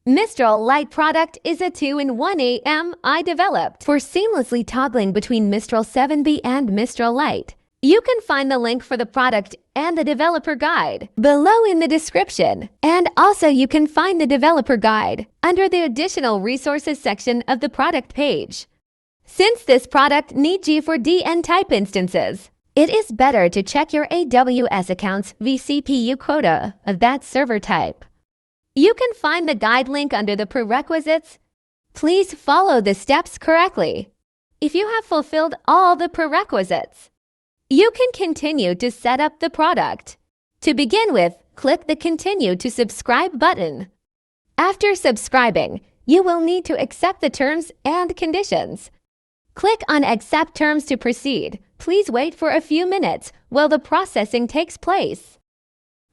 Mistral Lite product is a 2-in-1 AMI developed for seamlessly toggling between Mistral 7B and Mistral Lite. You can find the link for the product and the developer guide below in the description. And also you can find the developer guide under the additional resources section of the product page. Since this product needs G4D and type instances, it is better to check your AWS account's vCPU quota of that server type. You can find the guide link under the prerequisites. Please follow the steps correctly. If you have fulfilled all the prerequisites, you can continue to set up the product. To begin with, click the Continue to Subscribe button. After subscribing, you will need to accept the terms and conditions. Click on Accept Terms to proceed. Please wait for a few minutes while the processing takes place.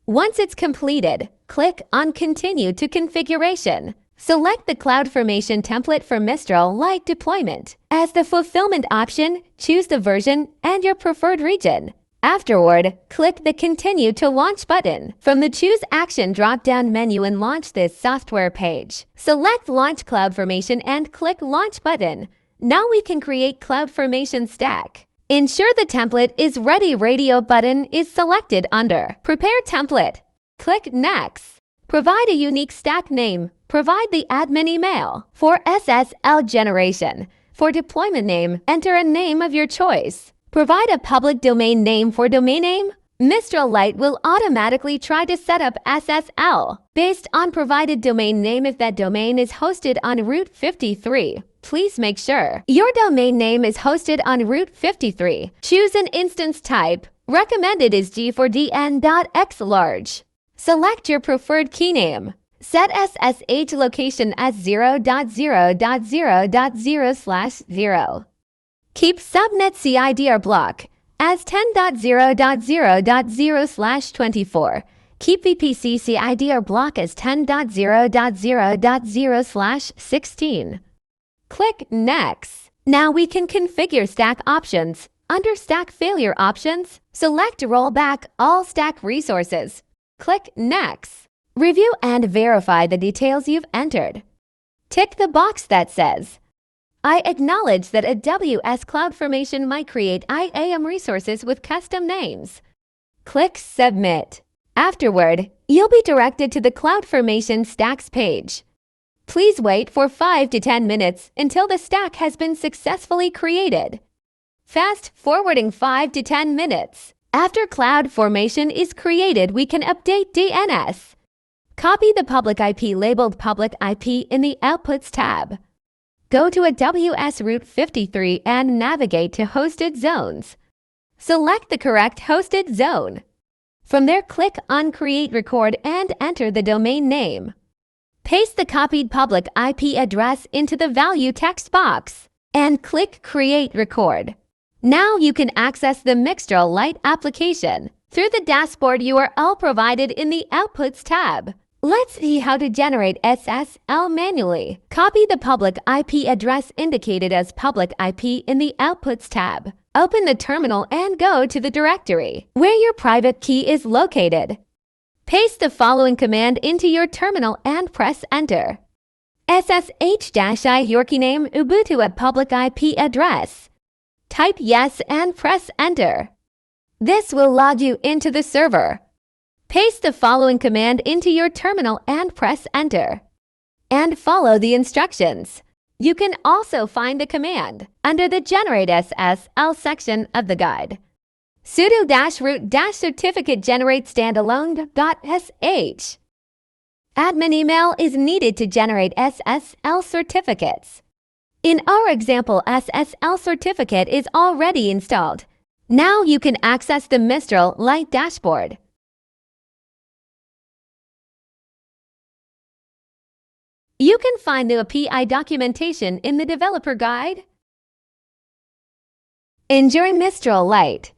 Once it's completed, click on Continue to Configuration. Select the CloudFormation template for Mistral Lite deployment. As the fulfillment option, choose the version and your preferred region. Afterward, click the Continue to Launch button from the Choose Action drop-down menu and launch this software page. Select Launch CloudFormation and click Launch button. Now we can create CloudFormation stack. Ensure the template is ready. Radio button is selected under Prepare Template. Click Next. Provide a unique stack name. Provide the admin email. For SSL generation, for deployment name, enter a name of your choice. Provide a public domain name for domain name. Mistral Lite will automatically try to set up SSL based on provided domain name if that domain is hosted on Route 53. Please make sure your domain name is hosted on Route 53. Choose an instance type. Recommended is G4D and .x large. Select your preferred key name. Set SSH location as 0.0.0.0/0. Keep subnet CIDR block as 10.0.0.0/24. Keep VPC CIDR block as 10.0.0.0/16. Click Next. Now we can configure stack options. Under Stack Failure Options, select Rollback all stack resources. Click Next. Review and verify the details you've entered. Tick the box that says, I acknowledge that AWS CloudFormation might create IAM resources with custom names. Click Submit. Afterward, you'll be directed to the CloudFormation Stacks page. Please wait for 5 to 10 minutes until the stack has been successfully created. Fast forwarding 5 to 10 minutes. After CloudFormation is created, we can update DNS. Copy the public IP labeled Public IP in the Outputs tab. Go to AWS Route 53 and navigate to Hosted Zones. Select the correct hosted zone. From there, click on Create Record and enter the domain name. Paste the copied public IP address into the value text box and click Create Record. Now you can access the Mistral Lite application through the dashboard URL provided in the Outputs tab. Let's see how to generate SSL manually. Copy the public IP address indicated as public IP in the Outputs tab. Open the terminal and go to the directory where your private key is located. Paste the following command into your terminal and press Enter. SSH-I your key name Ubuntu at public IP address. Type yes and press Enter. This will log you into the server. Paste the following command into your terminal and press Enter. And follow the instructions. You can also find the command under the Generate SSL section of the guide. sudo-root-certificate generate standalone.sh. Admin email is needed to generate SSL certificates. In our example, SSL certificate is already installed. Now you can access the Mistral Lite dashboard. You can find the API documentation in the developer guide. Enjoy Mistral Lite.